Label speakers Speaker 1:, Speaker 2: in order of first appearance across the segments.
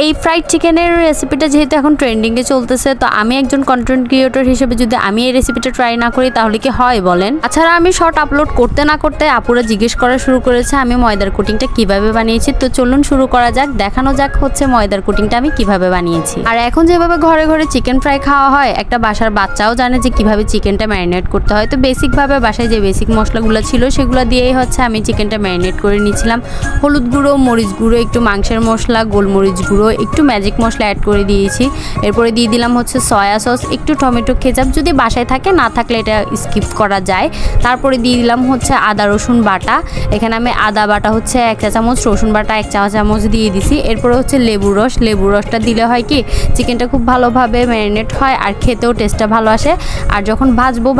Speaker 1: এই ফ্রাইড চিকেনের রেসিপিটা যেহেতু এখন ট্রেন্ডিংয়ে চলতেছে, তো আমি একজন কন্টেন্ট ক্রিয়েটর হিসেবে যদি আমি এই রেসিপিটা ট্রাই না করি তাহলে কি হয় বলেন। তাছাড়া আমি শর্ট আপলোড করতে না করতে আপুরা জিজ্ঞেস করা শুরু করেছে আমি ময়দার কোটিংটা কিভাবে বানিয়েছি। তো চলুন শুরু করা যাক, দেখানো যাক হচ্ছে ময়দার কোটিংটা আমি কিভাবে বানিয়েছি। আর এখন যেভাবে ঘরে ঘরে চিকেন ফ্রাই খাওয়া হয়, একটা বাসার বাচ্চাও জানে যে কিভাবে চিকেনটা ম্যারিনেট করতে হয়। তো বেসিকভাবে বাসায় যে বেসিক মশলাগুলো ছিল সেগুলো দিয়েই হচ্ছে আমি চিকেনটা ম্যারিনেট করে নিয়েছিলাম। হলুদ গুঁড়ো, মরিচ গুঁড়ো, একটু মাংসের মশলা, গোলমরিচ গুঁড়ো, একটু ম্যাজিক মশলা অ্যাড করে দিয়েছি। এরপরে দিয়ে দিলাম হচ্ছে সয়া সস, একটু টমেটো কেচাপ, যদি বাসায় থাকে, না থাকলে এটা স্কিপ করা যায়। তারপরে দিয়ে দিলাম হচ্ছে আদা রসুন বাটা। এখানে আমি আদা বাটা হচ্ছে 1 চা চামচ, রসুন বাটা 1 চা চামচ দিয়ে দিছি। এরপরে হচ্ছে লেবুর রসটা দিলে হয় কি চিকেনটা খুব ভালোভাবে ম্যারিনেট হয় আর খেতেও টেস্টটা ভালো আসে। আর যখন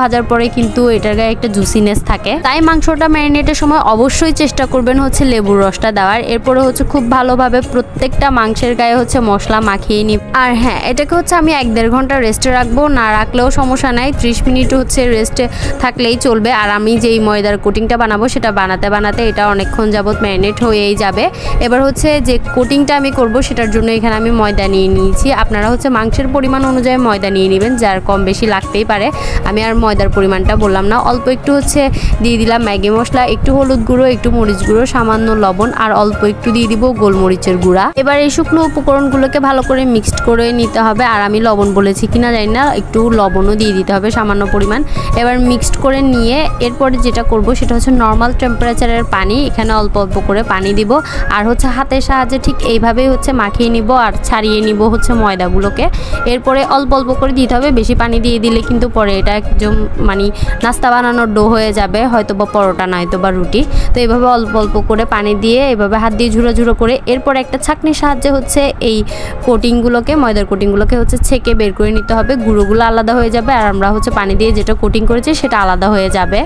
Speaker 1: ভাজার পরে কিন্তু এটার গায়ে একটা জুসিনেস থাকে, তাই মাংসটা ম্যারিনেটের সময় অবশ্যই চেষ্টা করবেন হচ্ছে লেবুর রসটা দেওয়ার। এরপরে হচ্ছে খুব ভালোভাবে প্রত্যেকটা মাংসের গায়ে হচ্ছে মশলা মাখিয়ে নিব। আর হ্যাঁ, এটাকে হচ্ছে আমি 1-1.5 ঘন্টা রেস্টে রাখবো, না রাখলেও সমস্যা নাই, 30 মিনিট হচ্ছে রেস্টে থাকলেই চলবে। আর আমি যেই ময়দার কোটিংটা বানাবো সেটা বানাতে এটা অনেকক্ষণ যাবত ম্যারিনেট হয়েই যাবে। এবার হচ্ছে যে কোটিংটা আমি করব সেটার জন্য এখানে আমি ময়দা নিয়ে নিয়েছি। আপনারা হচ্ছে মাংসের পরিমাণ অনুযায়ী ময়দা নিয়ে নেবেন, যার কম বেশি লাগতেই পারে। আমি আর ময়দার পরিমাণটা বললাম না। অল্প একটু হচ্ছে দিয়ে দিলাম ম্যাগি মশলা, একটু হলুদ গুঁড়ো, একটু মরিচ গুঁড়ো, সামান্য লবণ, আর অল্প একটু দিয়ে দিব গোলমরিচের গুঁড়া। এবার এই শুকনো উপকরণগুলোকে ভালো করে মিক্সড করে নিতে হবে। আর আমি লবণ বলেছি কিনা জানি না, একটু লবণও দিয়ে দিতে হবে সামান্য পরিমাণ। এবার মিক্সড করে নিয়ে এরপরে যেটা করব সেটা হচ্ছে নর্মাল টেম্পারেচারের পানি, এখানে অল্প অল্প করে পানি দিব। আর হচ্ছে হাতের সাহায্যে ঠিক এইভাবেই হচ্ছে মাখিয়ে নিব আর ছাড়িয়ে নিব হচ্ছে ময়দাগুলোকে। এরপরে অল্প অল্প করে দিতে হবে, বেশি পানি দিয়ে দিলে কিন্তু পরে এটা একদম মানে নাস্তা বানানোর ডো হয়ে যাবে, হয়তো বা পরোটা নয়তো বা রুটি। তো এইভাবে অল্প অল্প করে পানি দিয়ে এভাবে হাত দিয়ে ঝুড়ো করে এরপর একটা ছাঁকনির সাহায্যে হচ্ছে এই কোটিংগুলোকে, ময়দার কোটিংগুলোকে হচ্ছে ছেঁকে বের করে নিতে হবে। গুঁড়োগুলো আলাদা হয়ে যাবে আর আমরা হচ্ছে পানি দিয়ে যেটা কোটিং করেছি সেটা আলাদা হয়ে যাবে।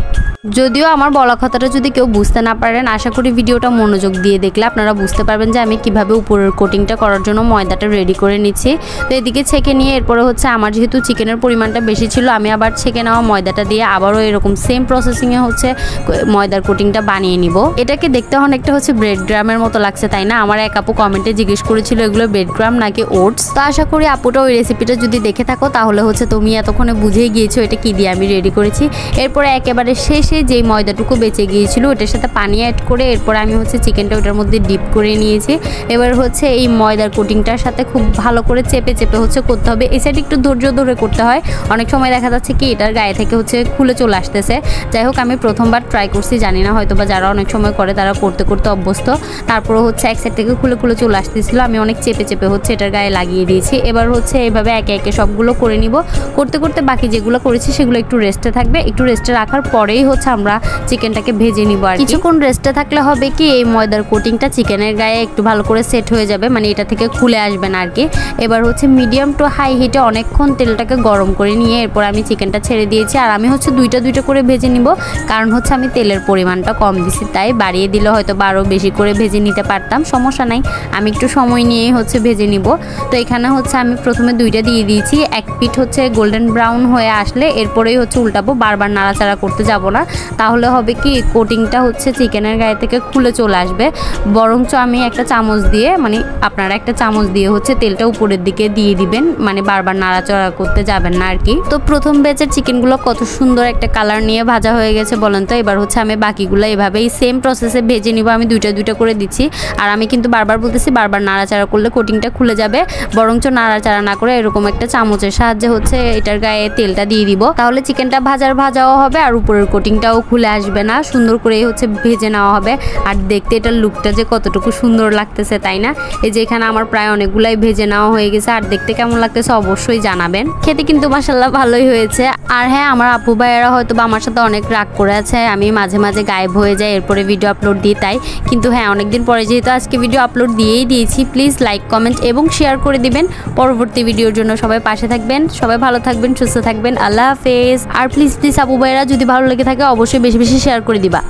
Speaker 1: যদিও আমার বলা কথাটা যদি কেউ বুঝতে না পারেন, আশা করি ভিডিওটা মনোযোগ দিয়ে দেখলে আপনারা বুঝতে পারবেন যে আমি কিভাবে উপরের কোটিংটা করার জন্য ময়দাটা রেডি করে নিচ্ছি। তো এদিকে ছেঁকে নিয়ে এরপরে হচ্ছে আমার যেহেতু চিকেনের পরিমাণটা বেশি ছিল, আমি আবার ছেঁকে নেওয়া ময়দাটা দিয়ে আবারও এরকম সেম প্রসেসিংয়ে হচ্ছে ময়দার কোটিংটা বানিয়ে নিব। এটাকে দেখতে অনেকটা হচ্ছে ব্রেড গ্রামের মতো লাগছে, তাই না? আমার এক আপু কমেন্টে জিজ্ঞেস করেছিল এগুলো ব্রেড গ্রাম নাকি ওটস। তো আশা করি আপুটা ওই রেসিপিটা যদি দেখে থাকো তাহলে হচ্ছে তুমি এতক্ষণে বুঝেই গিয়েছো এটা কি দিয়ে আমি রেডি করেছি। এরপরে একেবারে শেষে যেই ময়দাটুকু বেঁচে গিয়েছিল ওটার সাথে পানি অ্যাড করে এরপরে আমি হচ্ছে চিকেনটা ওটার মধ্যে ডিপ করে নিয়েছি। এবার হচ্ছে এই ময়দার কোটিংটার সাথে খুব ভালো করে চেপে হচ্ছে করতে হবে। এই সাইড একটু ধৈর্য ধরে করতে হয়, অনেক সময় দেখা যাচ্ছে কি এটার গায়ে থেকে হচ্ছে খুলে চলে আসতেছে। যাই হোক, আমি প্রথমবার ট্রাই করছি, জানি না হয়তো বা যারা অনেক সময় করে তারা করতে অভ্যস্ত। তারপরে হচ্ছে এক সাইড থেকে খুলে চলে আসতেছিল, আমি অনেক চেপে হচ্ছে এটার গায়ে লাগিয়ে দিয়েছি। এবার হচ্ছে এইভাবে একে একে সবগুলো করে নিব। করতে বাকি যেগুলো করেছি সেগুলো একটু রেস্টে থাকবে। একটু রেস্টে রাখার পরেই হচ্ছে আমরা চিকেনটাকে ভেজে নিব। আর কিছুক্ষণ রেস্টে থাকলে হবে কি এই ময়দার কোটিংটা চিকেনের গায়ে একটু ভালো করে সেট হয়ে যাবে, মানে এটা থেকে খুলে আসবে না আর কি। এবার হচ্ছে মিডিয়াম টু হাই হিটে অনেকক্ষণ তেলটাকে গরম করে নিয়ে এরপর আমি চিকেনটা ছেড়ে দিয়েছি। আর আমি হচ্ছে দুইটা করে ভেজে নিব, কারণ হচ্ছে আমি তেলের পরিমাণটা কম দিছি, তাই বাড়িয়ে দিলে হয়তো আরও বেশি করে ভেজে নিতে পারতাম, সমস্যা নাই। আমি একটু সময় নিয়েই হচ্ছে ভেজে নিব। তো এখানে হচ্ছে আমি প্রথমে দুইটা দিয়ে দিয়েছি। এক পিঠ হচ্ছে গোল্ডেন ব্রাউন হয়ে আসলে এরপরেই হচ্ছে উল্টাবো, বারবার নাড়াচাড়া করতে যাব না, তাহলে হবে কি কোটিংটা হচ্ছে চিকেনের গায়ে থেকে খুলে চলে আসবে। বরঞ্চ আমি একটা চামচ দিয়ে, মানে আপনারা একটা চামচ দিয়ে হচ্ছে তেলটা উপরের দিকে দিয়ে দিবেন, মানে বারবার নাড়াচাড়া করতে যাবেন না আর কি। তো প্রথম ব্যাচের চিকেনগুলো কত সুন্দর একটা কালার নিয়ে ভাজা হয়ে গেছে বলেন তো। এবার হচ্ছে আমি বাকিগুলো এভাবেই সেম প্রসেসে ভেজে নিব। আমি দুইটা করে দিচ্ছি, আর আমি কিন্তু বারবার বলতেছি বারবার নাড়াচাড়া করলে কোটিংটা খুলে যাবে, বরঞ্চ নাড়াচাড়া না করে এরকম একটা চামচের সাহায্যে হচ্ছে এটার গায়ে তেলটা দিয়ে দিব, তাহলে চিকেনটা ভাজাও হবে আর উপরের কোটিংটাও খুলে আসবে না, সুন্দর করে হচ্ছে ভেজে নেওয়া হবে। আর দেখতে এটার লুকটা যে কতটুকু সুন্দর লাগতেছে, তাই না? এই যে এখানে আমার প্রায় অনেকগুলাই ভেজে নেওয়া হয়ে গেছে, আর দেখতে কেমন লাগতেছে অবশ্যই জানাবেন। খেতে কিন্তু মাশাআল্লাহ ভালোই হয়েছে। আর হ্যাঁ, আমার আপু ভাইয়েরা হয়তো বা আমার সাথে অনেক রাগ করে আছে, আমি মাঝে মাঝে গায়েব হয়ে যাই এরপরে ভিডিও আপলোড দিই, তাই। কিন্তু হ্যাঁ, অনেকদিন পরে যেহেতু আজকে ভিডিও আপলোড দিয়েছি, প্লিজ লাইক, কমেন্ট এবং শেয়ার করে দিবেন। পরবর্তী ভিডিওর জন্য সবাই পাশে থাকবেন, সবাই ভালো থাকবেন, সুস্থ থাকবেন। আল্লাহ হাফেজ। আর প্লিজ আপু ভাইয়েরা যদি ভালো লেগে থাকে অবশ্যই বেশি শেয়ার করে দিবা।